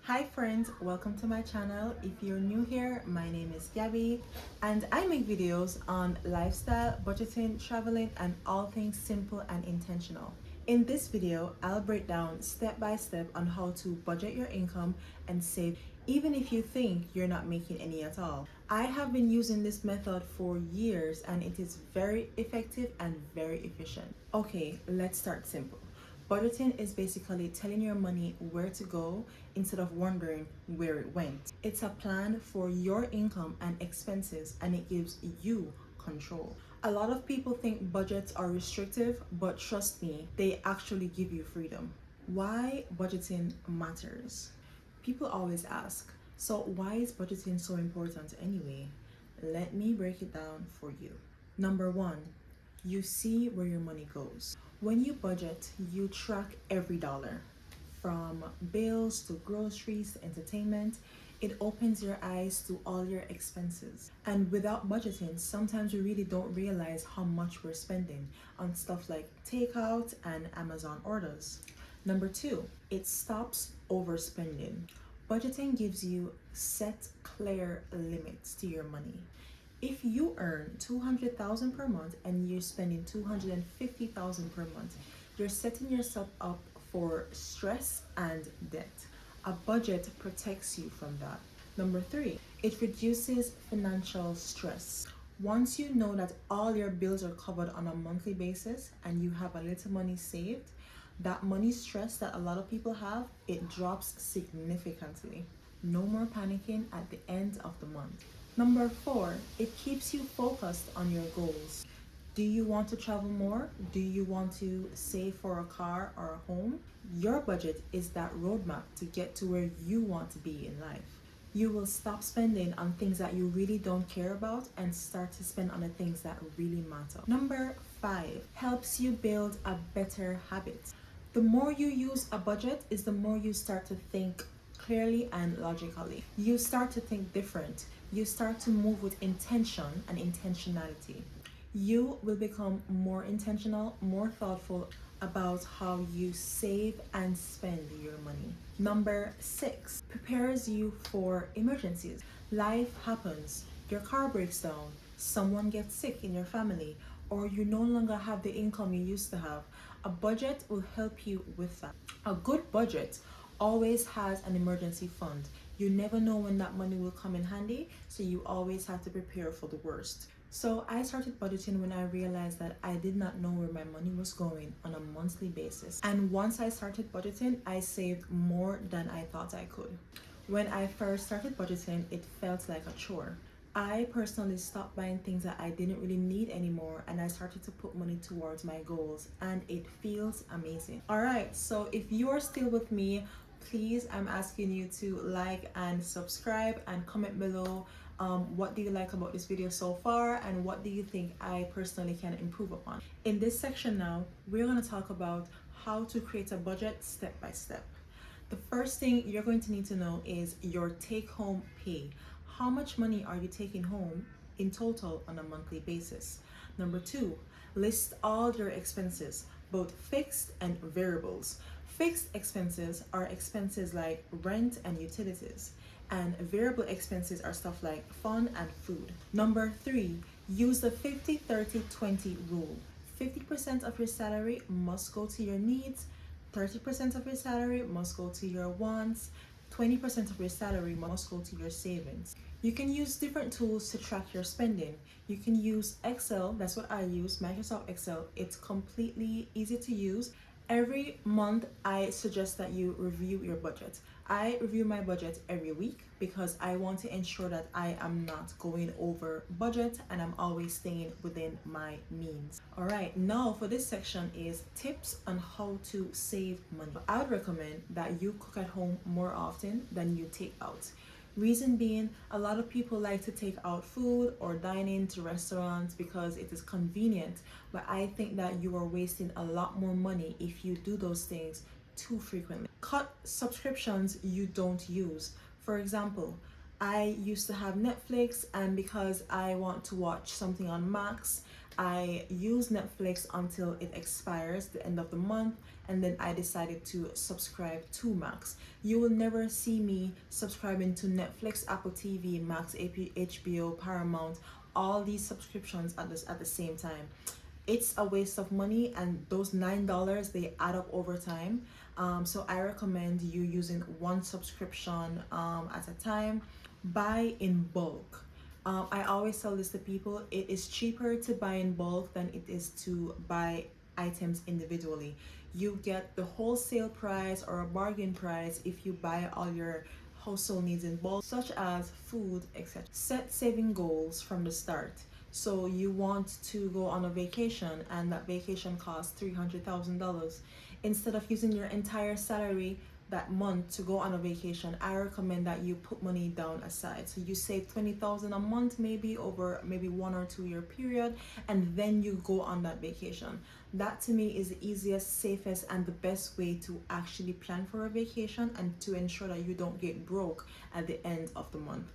Hi friends, welcome to my channel. If you're new here, my name is Gabby and I make videos on lifestyle, budgeting, traveling, and all things simple and intentional. In this video, I'll break down step by step on how to budget your income and save even if you think you're not making any at all. I have been using this method for years and it is very effective and very efficient. Okay, let's start simple. Budgeting is basically telling your money where to go instead of wondering where it went. It's a plan for your income and expenses and it gives you control. A lot of people think budgets are restrictive, but trust me, they actually give you freedom. Why budgeting matters? People always ask, so why is budgeting so important anyway? Let me break it down for you. Number one, you see where your money goes. When you budget, you track every dollar. From bills to groceries to entertainment, it opens your eyes to all your expenses. And without budgeting, sometimes we really don't realize how much we're spending on stuff like takeout and Amazon orders. Number two, it stops overspending. Budgeting gives you set, clear limits to your money. If you earn 200,000 per month and you're spending 250,000 per month, you're setting yourself up for stress and debt. A budget protects you from that. Number three, it reduces financial stress. Once you know that all your bills are covered on a monthly basis and you have a little money saved, that money stress that a lot of people have, it drops significantly. No more panicking at the end of the month. Number four, it keeps you focused on your goals. Do you want to travel more? Do you want to save for a car or a home? Your budget is that roadmap to get to where you want to be in life. You will stop spending on things that you really don't care about and start to spend on the things that really matter. Number five, helps you build a better habit. The more you use a budget is the more you start to think clearly and logically. You start to think different. You start to move with intention and intentionality. You will become more intentional, more thoughtful about how you save and spend your money. Number six, prepares you for emergencies. Life happens. Your car breaks down. Someone gets sick in your family, or you no longer have the income you used to have. A budget will help you with that. A good budget always has an emergency fund. You never know when that money will come in handy, so you always have to prepare for the worst. So I started budgeting when I realized that I did not know where my money was going on a monthly basis. And once I started budgeting, I saved more than I thought I could. When I first started budgeting, it felt like a chore. I personally stopped buying things that I didn't really need anymore and I started to put money towards my goals and it feels amazing. Alright, so if you are still with me, please, I'm asking you to like and subscribe and comment below what do you like about this video so far and what do you think I personally can improve upon. In this section now, we're going to talk about how to create a budget step by step. The first thing you're going to need to know is your take-home pay. How much money are you taking home in total on a monthly basis? Number two, list all your expenses, both fixed and variables. Fixed expenses are expenses like rent and utilities, and variable expenses are stuff like fun and food. Number three, use the 50-30-20 rule. 50% of your salary must go to your needs, 30% of your salary must go to your wants, 20% of your salary must go to your savings. You can use different tools to track your spending. You can use Excel, that's what I use, Microsoft Excel. It's completely easy to use. Every month, I suggest that you review your budget. I review my budget every week because I want to ensure that I am not going over budget and I'm always staying within my means. All right, now for this section is tips on how to save money. I would recommend that you cook at home more often than you take out. Reason being, a lot of people like to take out food or dine into restaurants because it is convenient, but I think that you are wasting a lot more money if you do those things too frequently. Cut subscriptions you don't use. For example, I used to have Netflix, and because I want to watch something on Max, I use Netflix until it expires the end of the month, and then I decided to subscribe to Max. You will never see me subscribing to Netflix, Apple TV, Max, HBO, Paramount, all these subscriptions at the same time. It's a waste of money, and those $9 they add up over time. So I recommend you using one subscription at a time. Buy in bulk. I always tell this to people, it is cheaper to buy in bulk than it is to buy items individually. You get the wholesale price or a bargain price if you buy all your household needs in bulk, such as food, etc. Set saving goals from the start. So you want to go on a vacation, and that vacation costs $300,000. Instead of using your entire salary that month to go on a vacation, I recommend that you put money down aside. So you save 20,000 a month, maybe over maybe 1 or 2 year period, and then you go on that vacation. That to me is the easiest, safest, and the best way to actually plan for a vacation and to ensure that you don't get broke at the end of the month.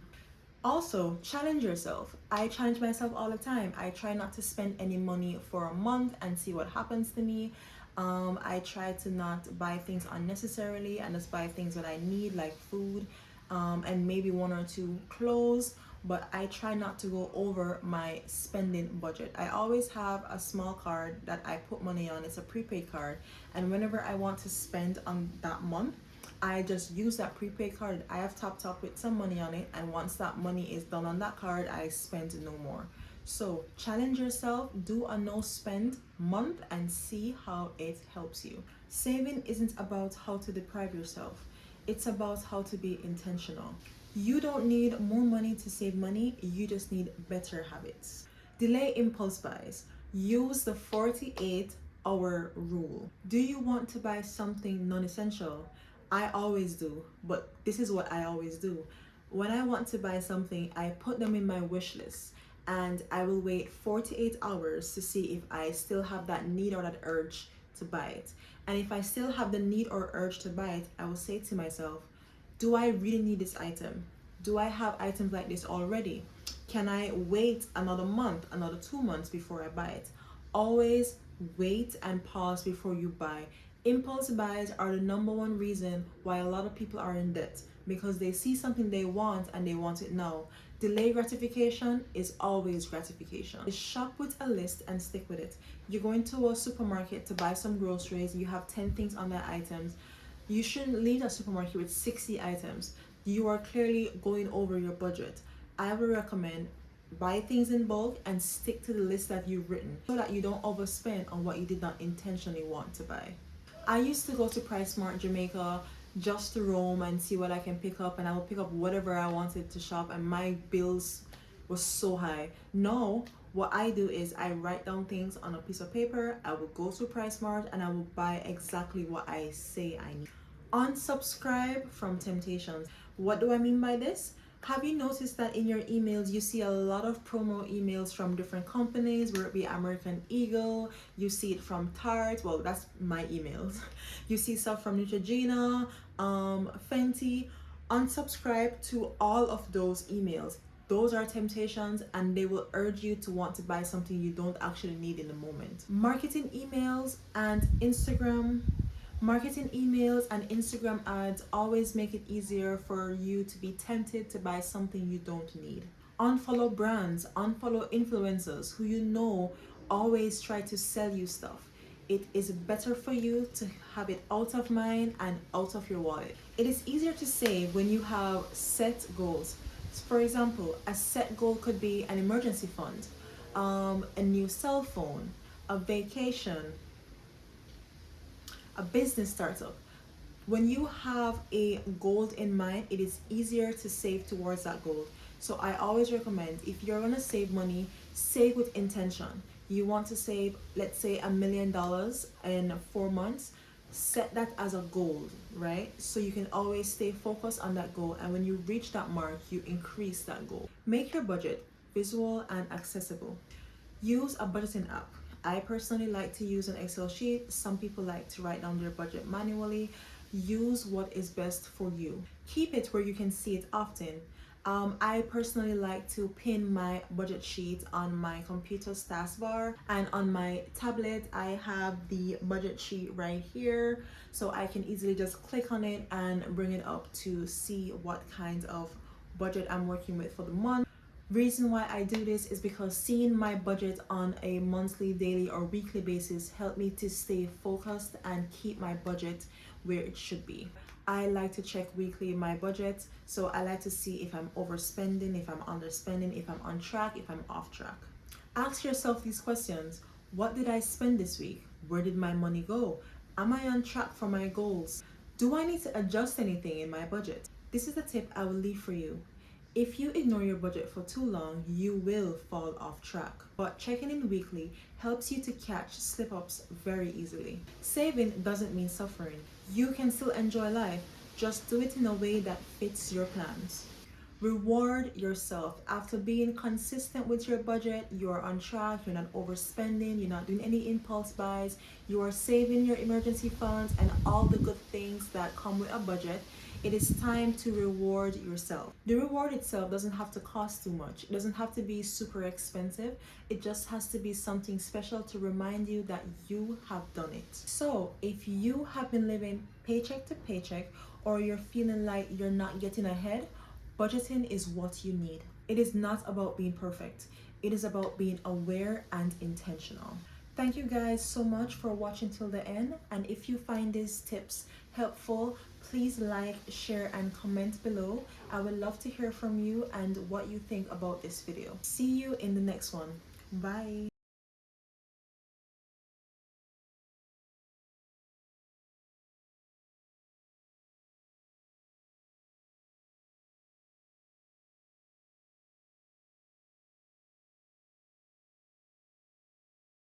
Also, challenge yourself. I challenge myself all the time. I try not to spend any money for a month and see what happens to me. I try to not buy things unnecessarily and just buy things that I need, like food, and maybe 1 or 2 clothes. But I try not to go over my spending budget. I always have a small card that I put money on. It's a prepaid card, and whenever I want to spend on that month, I just use that prepaid card. I have topped up with some money on it, and once that money is done on that card, I spend no more. So challenge yourself, do a no spend month, and see how it helps you. Saving isn't about how to deprive yourself, it's about how to be intentional. You don't need more money to save money, you just need better habits. Delay impulse buys. Use the 48-hour rule. Do you want to buy something non essential? I always do, but this is what I always do. When I want to buy something, I put them in my wish list, and I will wait 48 hours to see if I still have that need or that urge to buy it. And if I still have the need or urge to buy it, I will say to myself, do I really need this item? Do I have items like this already? Can I wait another month, another 2 months before I buy it? Always wait and pause before you buy. Impulse buys are the number one reason why a lot of people are in debt, because they see something they want and they want it now. Delay gratification is always gratification. Shop with a list and stick with it. You're going to a supermarket to buy some groceries, you have 10 things on that items. You shouldn't leave a supermarket with 60 items. You are clearly going over your budget. I would recommend buy things in bulk and stick to the list that you've written so that you don't overspend on what you did not intentionally want to buy. I used to go to PriceSmart Jamaica just to roam and see what I can pick up, and I would pick up whatever I wanted to shop, and my bills was so high. Now, what I do is I write down things on a piece of paper, I will go to PriceSmart, and I will buy exactly what I say I need. Unsubscribe from temptations. What do I mean by this? Have you noticed that in your emails you see a lot of promo emails from different companies, whether it be American Eagle, you see it from Tarte, well that's my emails. You see stuff from Neutrogena, Fenty. Unsubscribe to all of those emails. Those are temptations, and they will urge you to want to buy something you don't actually need in the moment. Marketing emails and Instagram ads always make it easier for you to be tempted to buy something you don't need. Unfollow brands, unfollow influencers who you know always try to sell you stuff. It is better for you to have it out of mind and out of your wallet. It is easier to save when you have set goals. For example, a set goal could be an emergency fund, a new cell phone, a vacation, a business startup. When you have a goal in mind, it is easier to save towards that goal. So I always recommend, if you're going to save money, save with intention. You want to save, let's say, $1 million in 4 months, set that as a goal, right? So you can always stay focused on that goal, and when you reach that mark, you increase that goal. Make your budget visual and accessible. Use a budgeting app. I personally like to use an Excel sheet. Some people like to write down their budget manually. Use what is best for you. Keep it where you can see it often. I personally like to pin my budget sheet on my computer's taskbar, and on my tablet I have the budget sheet right here, so I can easily just click on it and bring it up to see what kind of budget I'm working with for the month. Reason why I do this is because seeing my budget on a monthly, daily, or weekly basis help me to stay focused and keep my budget where it should be. I like to check weekly my budget, so I like to see if I'm overspending, if I'm underspending, if I'm on track, if I'm off track. Ask yourself these questions. What did I spend this week? Where did my money go? Am I on track for my goals? Do I need to adjust anything in my budget? This is the tip I will leave for you. If you ignore your budget for too long, you will fall off track. But checking in weekly helps you to catch slip ups very easily. Saving doesn't mean suffering. You can still enjoy life, just do it in a way that fits your plans. Reward yourself. After being consistent with your budget, you are on track, you're not overspending, you're not doing any impulse buys, you are saving your emergency funds and all the good things that come with a budget. It is time to reward yourself. The reward itself doesn't have to cost too much. It doesn't have to be super expensive. It just has to be something special to remind you that you have done it. So if you have been living paycheck to paycheck, or you're feeling like you're not getting ahead, budgeting is what you need. It is not about being perfect. It is about being aware and intentional. Thank you guys so much for watching till the end. And if you find these tips helpful, please like, share, and comment below. I would love to hear from you and what you think about this video. See you in the next one. Bye.